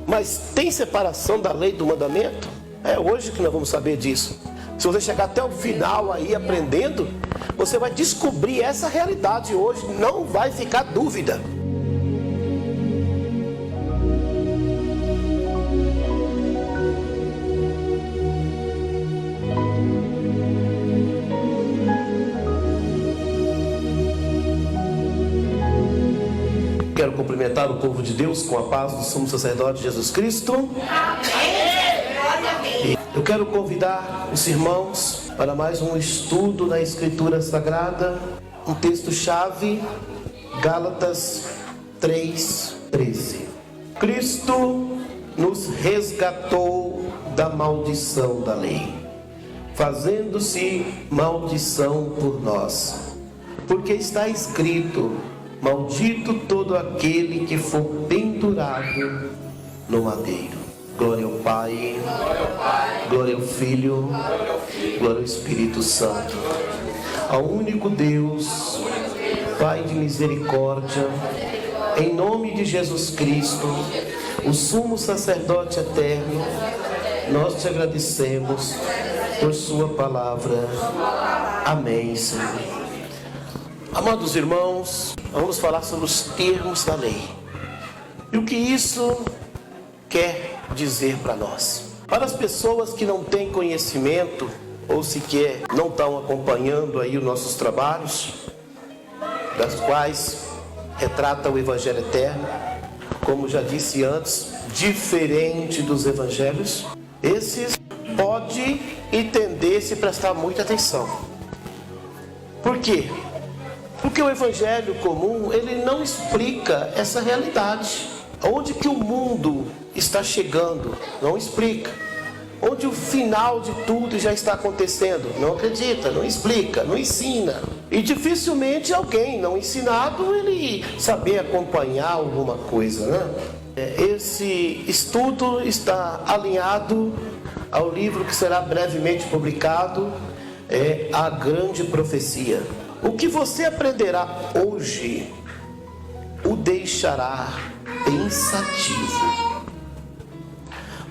Mas tem separação da lei e do mandamento? É hoje que nós vamos saber disso. Se você chegar até o final aí aprendendo, você vai descobrir essa realidade hoje, não vai ficar dúvida. Quero cumprimentar o povo de Deus com a paz do Sumo Sacerdote Jesus Cristo. Eu quero convidar os irmãos para mais um estudo na Escritura Sagrada, um texto-chave, Gálatas 3:13. Cristo nos resgatou da maldição da lei, fazendo-se maldição por nós, porque está escrito: maldito todo aquele que for pendurado no madeiro. Glória ao Pai, glória ao Filho, glória ao Espírito Santo. Ao único Deus, Pai de misericórdia, em nome de Jesus Cristo, o sumo sacerdote eterno, nós te agradecemos por sua palavra. Amém, Senhor. Amados irmãos, vamos falar sobre os termos da lei. E o que isso quer dizer para nós? Para as pessoas que não têm conhecimento, ou sequer não estão acompanhando aí os nossos trabalhos, das quais retrata o Evangelho Eterno, como já disse antes, diferente dos evangelhos, esses pode entender se prestar muita atenção. Por quê? Porque o evangelho comum, ele não explica essa realidade. Onde que o mundo está chegando, não explica. Onde o final de tudo já está acontecendo, não acredita, não explica, não ensina. E dificilmente alguém não ensinado, ele saber acompanhar alguma coisa, né? Esse estudo está alinhado ao livro que será brevemente publicado, A Grande Profecia. O que você aprenderá hoje o deixará pensativo,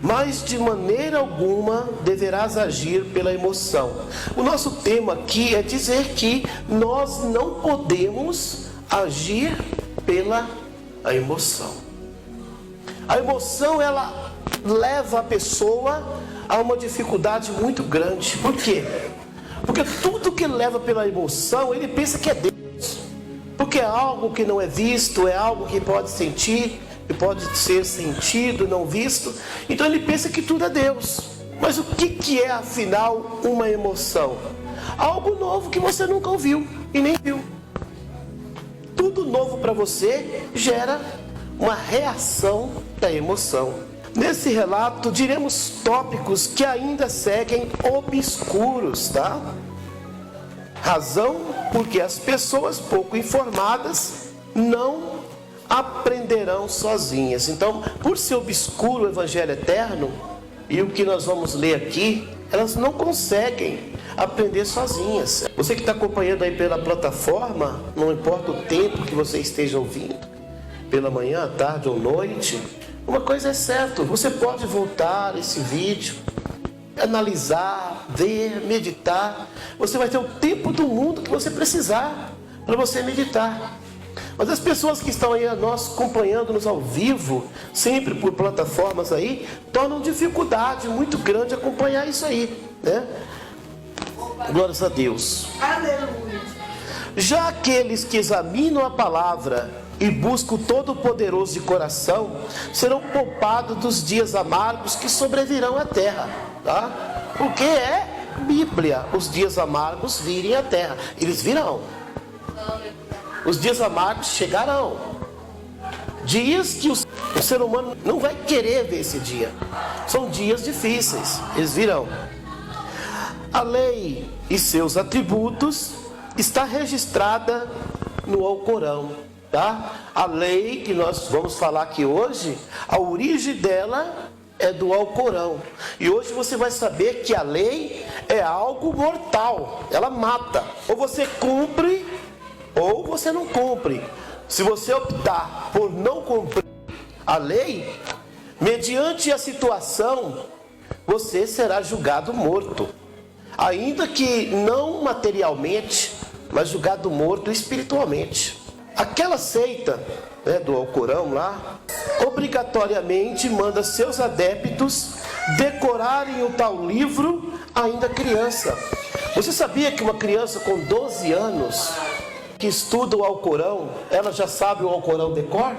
mas de maneira alguma deverás agir pela emoção. O nosso tema aqui é dizer que nós não podemos agir pela emoção. A emoção, ela leva a pessoa a uma dificuldade muito grande. Por quê? Porque tudo que leva pela emoção, ele pensa que é Deus. Porque é algo que não é visto, é algo que pode sentir, que pode ser sentido, não visto. Então ele pensa que tudo é Deus. Mas o que é, afinal, uma emoção? Algo novo que você nunca ouviu e nem viu. Tudo novo para você gera uma reação da emoção. Nesse relato, diremos tópicos que ainda seguem obscuros, tá? Razão porque as pessoas pouco informadas não aprenderão sozinhas. Então, por ser obscuro o Evangelho Eterno, e o que nós vamos ler aqui, elas não conseguem aprender sozinhas. Você que está acompanhando aí pela plataforma, não importa o tempo que você esteja ouvindo, pela manhã, tarde ou noite, uma coisa é certa, você pode voltar esse vídeo, analisar, ver, meditar. Você vai ter o tempo do mundo que você precisar para você meditar. Mas as pessoas que estão aí, nós acompanhando-nos ao vivo, sempre por plataformas aí, tornam dificuldade muito grande acompanhar isso aí, né? Glórias a Deus. Aleluia. Já aqueles que examinam a palavra e buscam o Todo-Poderoso de coração, serão poupados dos dias amargos que sobrevirão à terra, tá? Porque é Bíblia, os dias amargos virem à terra. Eles virão. Os dias amargos chegarão. Dias que o ser humano não vai querer ver esse dia. São dias difíceis, eles virão. A lei e seus atributos está registrada no Alcorão, tá? A lei que nós vamos falar aqui hoje, a origem dela é do Alcorão. E hoje você vai saber que a lei é algo mortal, ela mata. Ou você cumpre, ou você não cumpre. Se você optar por não cumprir a lei, mediante a situação, você será julgado morto. Ainda que não materialmente, mas julgado morto espiritualmente. Aquela seita, do Alcorão lá, obrigatoriamente manda seus adeptos decorarem o tal livro ainda criança. Você sabia que uma criança com 12 anos que estuda o Alcorão, ela já sabe o Alcorão de cor?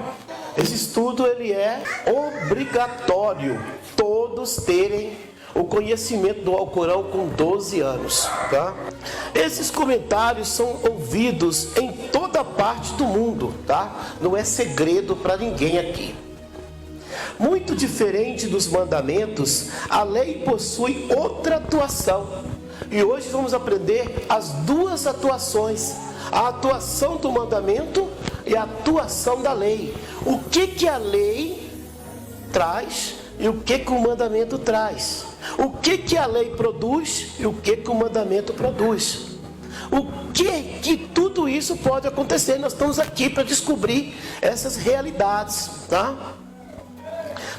Esse estudo ele é obrigatório, todos terem o conhecimento do Alcorão com 12 anos, tá? Esses comentários são ouvidos em toda parte do mundo, tá? Não é segredo para ninguém aqui. Muito diferente dos mandamentos, a lei possui outra atuação. E hoje vamos aprender as duas atuações: a atuação do mandamento e a atuação da lei. O que a lei traz e o que o mandamento traz. O que a lei produz e o que o mandamento produz. O que tudo isso pode acontecer. Nós estamos aqui para descobrir essas realidades, tá?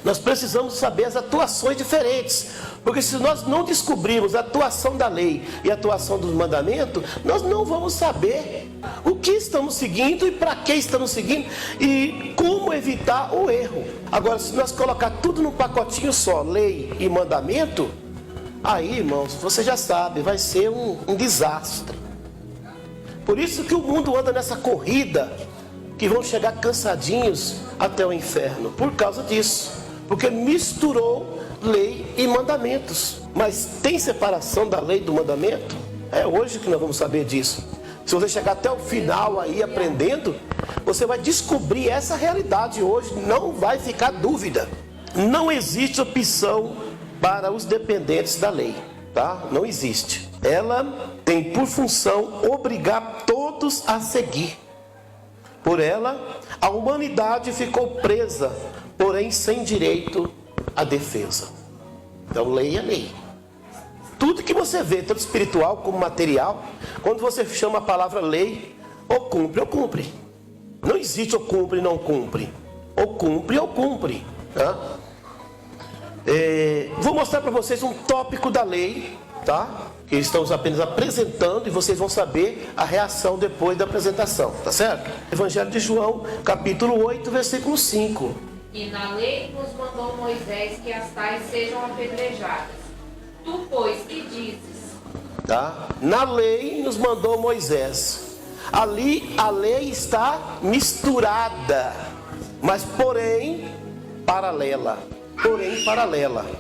Nós precisamos saber as atuações diferentes, porque se nós não descobrirmos a atuação da lei e a atuação do mandamento, nós não vamos saber o que estamos seguindo e para que estamos seguindo e como evitar o erro. Agora, se nós colocar tudo num pacotinho só, lei e mandamento, aí, irmãos, você já sabe, vai ser um desastre. Por isso que o mundo anda nessa corrida, que vão chegar cansadinhos até o inferno, por causa disso. Porque misturou lei e mandamentos. Mas tem separação da lei e do mandamento? É hoje que nós vamos saber disso. Se você chegar até o final aí aprendendo, você vai descobrir essa realidade hoje. Não vai ficar dúvida. Não existe opção para os dependentes da lei, tá? Não existe. Ela tem por função obrigar todos a seguir. Por ela, a humanidade ficou presa, porém sem direito à defesa. Então, lei é lei. Tudo que você vê, tanto espiritual como material, quando você chama a palavra lei, ou cumpre. Não existe ou cumpre, não cumpre. Ou cumpre. Tá? Vou mostrar para vocês um tópico da lei, tá? Que estamos apenas apresentando e vocês vão saber a reação depois da apresentação, tá certo? Evangelho de João, capítulo 8, versículo 5. E na lei nos mandou Moisés que as tais sejam apedrejadas. Tu, pois, que dizes? Tá? Na lei nos mandou Moisés. Ali a lei está misturada, mas porém paralela,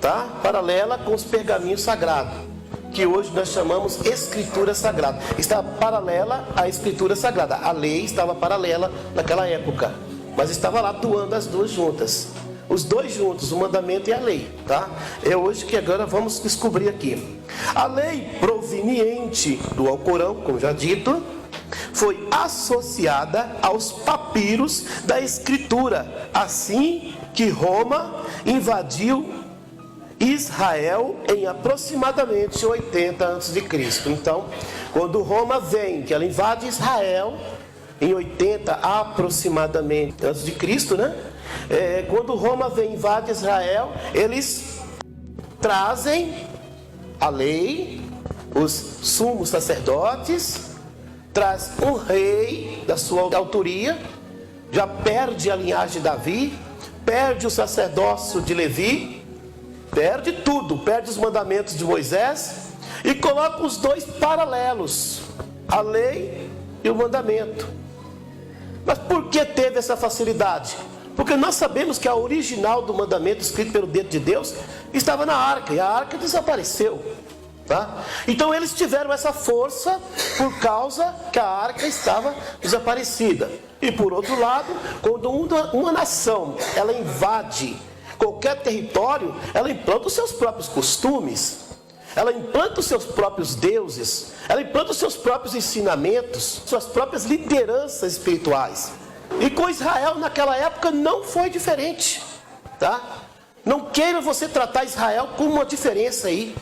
tá? Paralela com os pergaminhos sagrados, que hoje nós chamamos Escritura Sagrada. Está paralela à Escritura Sagrada. A lei estava paralela naquela época, mas estava lá atuando as duas juntas. Os dois juntos, o mandamento e a lei, tá? É hoje que agora vamos descobrir aqui. A lei proveniente do Alcorão, como já dito, foi associada aos papiros da Escritura, assim que Roma invadiu Israel em aproximadamente 80 a.C. Então, quando Roma vem, que ela invade Israel em 80 aproximadamente a.C., né? Quando Roma vem invade Israel, eles trazem a lei, os sumos sacerdotes, traz um rei da sua autoria, já perde a linhagem de Davi, perde o sacerdócio de Levi, perde tudo, perde os mandamentos de Moisés e coloca os dois paralelos, a lei e o mandamento. Mas por que teve essa facilidade? Porque nós sabemos que a original do mandamento escrito pelo dedo de Deus estava na arca, e a arca desapareceu, tá? Então eles tiveram essa força por causa que a arca estava desaparecida. E por outro lado, quando uma nação ela invade qualquer território, ela implanta os seus próprios costumes, ela implanta os seus próprios deuses, ela implanta os seus próprios ensinamentos, suas próprias lideranças espirituais. E com Israel naquela época não foi diferente, tá? Não queira você tratar Israel com uma diferença aí.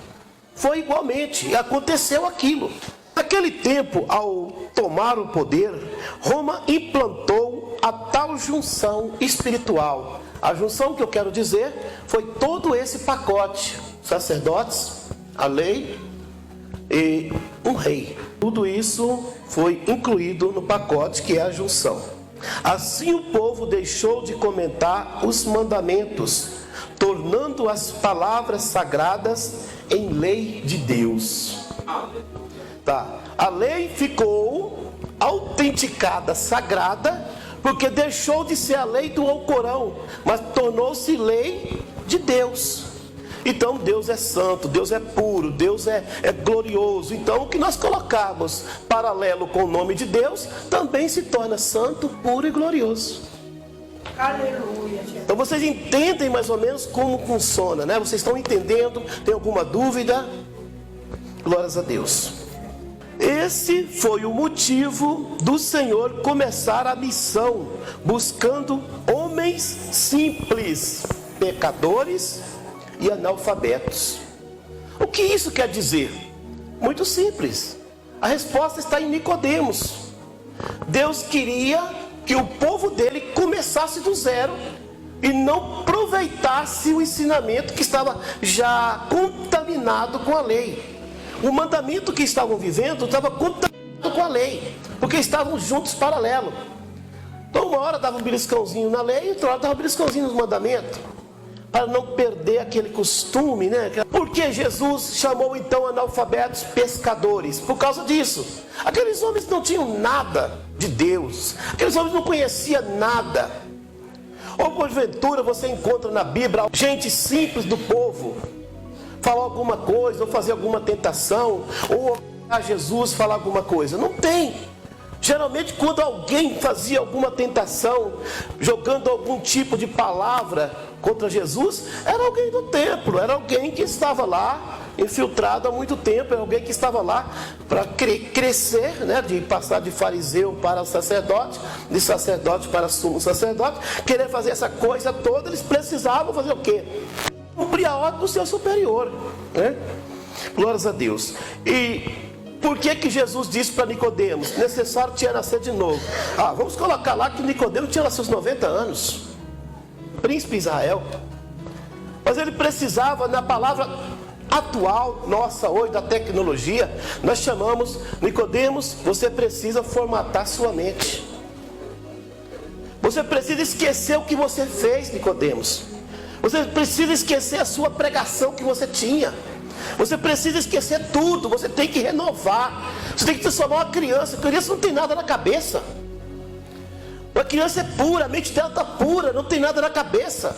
Foi igualmente, e aconteceu aquilo. Naquele tempo, ao tomar o poder, Roma implantou a tal junção espiritual. A junção que eu quero dizer foi todo esse pacote: sacerdotes, a lei e um rei. Tudo isso foi incluído no pacote que é a junção. Assim o povo deixou de comentar os mandamentos, tornando as palavras sagradas em lei de Deus. Tá. A lei ficou autenticada, sagrada, porque deixou de ser a lei do Alcorão, mas tornou-se lei de Deus. Então Deus é santo, Deus é puro, Deus é glorioso. Então o que nós colocamos paralelo com o nome de Deus também se torna santo, puro e glorioso. Aleluia. Então vocês entendem mais ou menos como funciona, né? Vocês estão entendendo? Tem alguma dúvida? Glórias a Deus. Esse foi o motivo do Senhor começar a missão, buscando homens simples, pecadores e analfabetos. O que isso quer dizer? Muito simples. A resposta está em Nicodemos. Deus queria que o povo dele começasse do zero e não aproveitasse o ensinamento que estava já contaminado com a lei. O mandamento que estavam vivendo estava contaminado com a lei, porque estavam juntos, paralelo. Então uma hora dava um beliscãozinho na lei, outra hora dava um beliscãozinho no mandamento, para não perder aquele costume, né? Por que Jesus chamou então analfabetos pescadores? Por causa disso. Aqueles homens não tinham nada de Deus, aqueles homens não conheciam nada. Ou porventura você encontra na Bíblia gente simples do povo falar alguma coisa, ou fazer alguma tentação, ou a Jesus falar alguma coisa? Não tem. Geralmente quando alguém fazia alguma tentação, jogando algum tipo de palavra contra Jesus, era alguém do templo, era alguém que estava lá infiltrado há muito tempo, era alguém que estava lá para crescer, né, de passar de fariseu para sacerdote, de sacerdote para sumo sacerdote, querer fazer essa coisa toda. Eles precisavam fazer o quê? Cumprir a ordem do seu superior, né? Glórias a Deus. E por que Jesus disse para Nicodemos? Necessário tinha nascer de novo. Vamos colocar lá que Nicodemos tinha lá seus 90 anos. Príncipe Israel. Mas ele precisava, na palavra atual nossa hoje, da tecnologia, nós chamamos: Nicodemos, você precisa formatar sua mente. Você precisa esquecer o que você fez, Nicodemos. Você precisa esquecer a sua pregação que você tinha. Você precisa esquecer tudo. Você tem que renovar. Você tem que transformar uma criança. A criança não tem nada na cabeça. Uma criança é pura, a mente dela está pura, não tem nada na cabeça.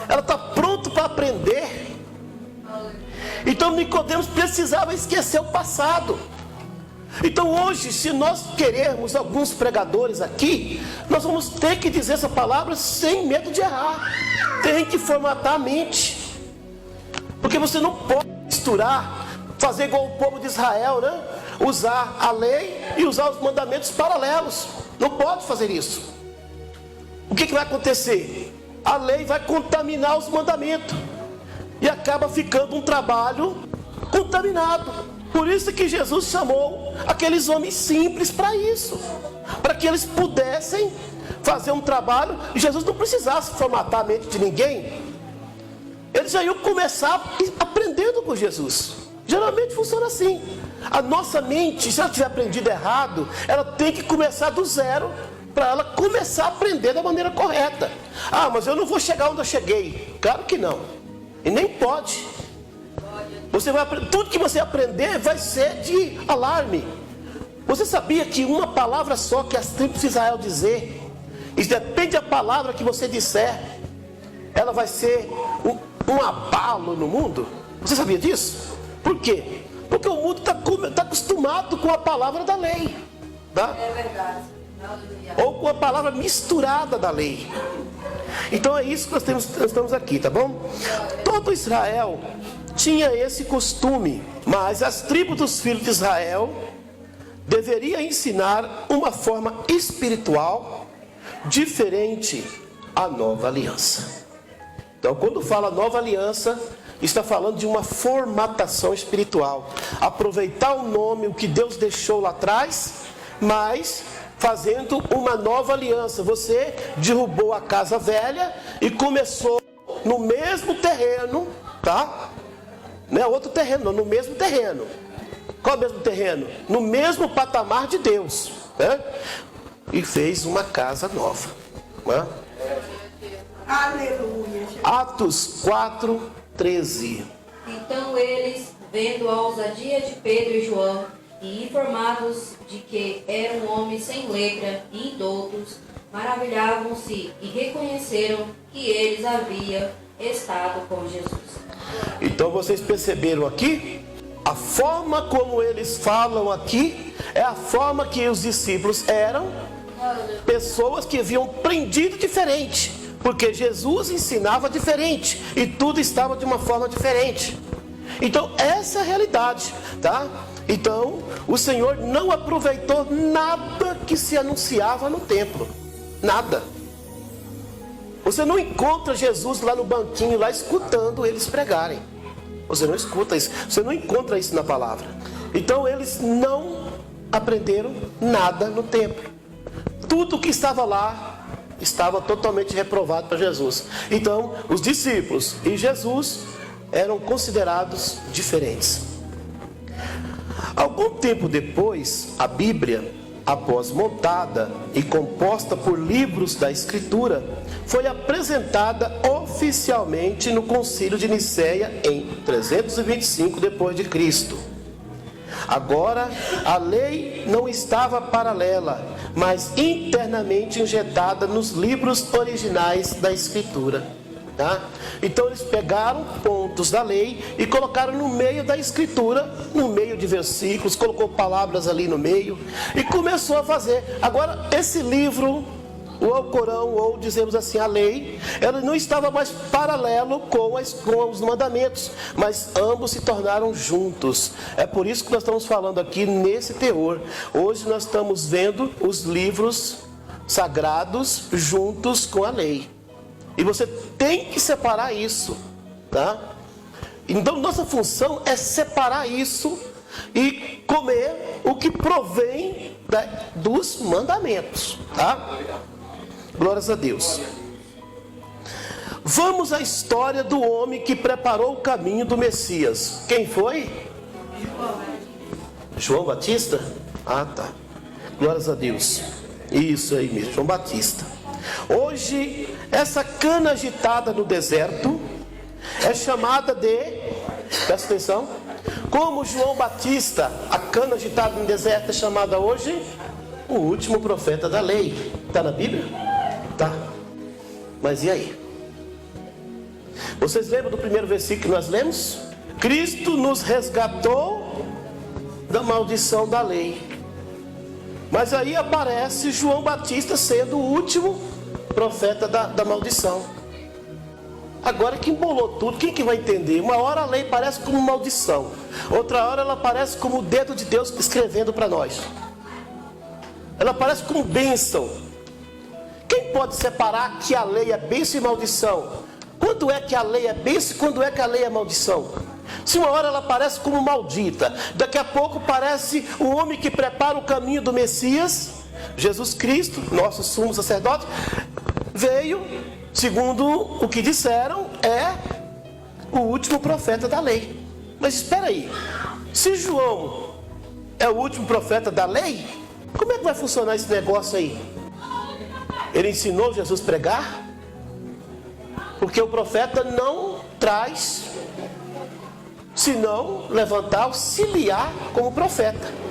Ela está pronta para aprender. Então Nicodemos precisava esquecer o passado. Então hoje, se nós queremos alguns pregadores aqui, nós vamos ter que dizer essa palavra sem medo de errar. Tem que formatar a mente. Porque você não pode misturar, fazer igual o povo de Israel, né? Usar a lei e usar os mandamentos paralelos. Não pode fazer isso. O que vai acontecer? A lei vai contaminar os mandamentos. E acaba ficando um trabalho contaminado. Por isso que Jesus chamou aqueles homens simples para isso. Para que eles pudessem fazer um trabalho. E Jesus não precisasse formatar a mente de ninguém. Eles já iam começar aprendendo com Jesus. Geralmente funciona assim. A nossa mente, se ela tiver aprendido errado, ela tem que começar do zero, para ela começar a aprender da maneira correta. Mas eu não vou chegar onde eu cheguei. Claro que não. E nem pode. Você vai aprender, tudo que você aprender vai ser de alarme. Você sabia que uma palavra só que as tribos de Israel dizer, isso depende da palavra que você disser, ela vai ser um abalo no mundo? Você sabia disso? Por quê? Porque o mundo está acostumado com a palavra da lei, tá? É verdade. Ou com a palavra misturada da lei. Então é isso que nós estamos aqui, tá bom? Todo Israel tinha esse costume, mas as tribos dos filhos de Israel deveriam ensinar uma forma espiritual diferente à nova aliança. Então, quando fala nova aliança, está falando de uma formatação espiritual. Aproveitar o nome, o que Deus deixou lá atrás, mas fazendo uma nova aliança. Você derrubou a casa velha e começou no mesmo terreno, tá? Não é outro terreno, não, no mesmo terreno. Qual é o mesmo terreno? No mesmo patamar de Deus, né? E fez uma casa nova, né? Aleluia. Atos 4:13. Então eles, vendo a ousadia de Pedro e João, e informados de que eram homens sem lepra e indoutos, maravilhavam-se e reconheceram que eles haviam estado com Jesus. Então vocês perceberam aqui? A forma como eles falam aqui é a forma que os discípulos eram pessoas que haviam aprendido diferente, porque Jesus ensinava diferente e tudo estava de uma forma diferente. Então essa é a realidade, tá? Então o Senhor não aproveitou nada que se anunciava no templo, nada. Você não encontra Jesus lá no banquinho, lá escutando eles pregarem. Você não escuta isso, você não encontra isso na palavra. Então eles não aprenderam nada no templo. Tudo que estava lá estava totalmente reprovado para Jesus. Então os discípulos e Jesus eram considerados diferentes. Algum tempo depois, a Bíblia, após montada e composta por livros da Escritura, foi apresentada oficialmente no Concílio de Nicéia em 325 d.C. Agora, a lei não estava paralela, mas internamente injetada nos livros originais da Escritura. Tá? Então eles pegaram pontos da lei e colocaram no meio da escritura, no meio de versículos, colocou palavras ali no meio e começou a fazer. Agora esse livro, o Alcorão, ou dizemos assim, a lei, ela não estava mais paralelo com os mandamentos, mas ambos se tornaram juntos. É por isso que nós estamos falando aqui nesse teor. Hoje nós estamos vendo os livros sagrados juntos com a lei. E você tem que separar isso, tá? Então nossa função é separar isso e comer o que provém dos mandamentos, tá? Glórias a Deus. Vamos à história do homem que preparou o caminho do Messias. Quem foi? João Batista? Ah, tá. Glórias a Deus. Isso aí mesmo, João Batista. Hoje, essa cana agitada no deserto é chamada de, presta atenção, como João Batista, a cana agitada no deserto é chamada hoje o último profeta da lei. Está na Bíblia? Tá. Mas e aí? Vocês lembram do primeiro versículo que nós lemos? Cristo nos resgatou da maldição da lei. Mas aí aparece João Batista sendo o último profeta da maldição. Agora que embolou tudo, quem que vai entender? Uma hora a lei parece como maldição, outra hora ela parece como o dedo de Deus escrevendo para nós. Ela parece como bênção. Quem pode separar que a lei é bênção e maldição? Quando é que a lei é bênção e quando é que a lei é maldição? Se uma hora ela parece como maldita, daqui a pouco parece o homem que prepara o caminho do Messias, Jesus Cristo, nosso sumo sacerdote, veio, segundo o que disseram, é o último profeta da lei. Mas espera aí, se João é o último profeta da lei, como é que vai funcionar esse negócio aí? Ele ensinou Jesus a pregar? Porque o profeta não traz, senão levantar, auxiliar como profeta.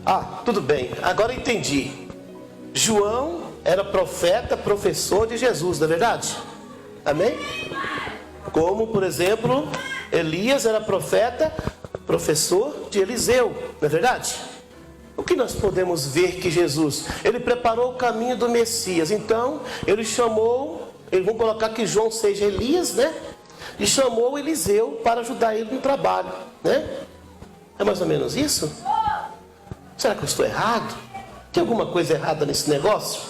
Ah, tudo bem, agora entendi. João era profeta, professor de Jesus, não é verdade? Amém? Como, por exemplo, Elias era profeta, professor de Eliseu, não é verdade? O que nós podemos ver que Jesus, ele preparou o caminho do Messias. Então, ele chamou, vamos colocar que João seja Elias, né? E chamou Eliseu para ajudar ele no trabalho, né? É mais ou menos isso? Será que eu estou errado? Tem alguma coisa errada nesse negócio?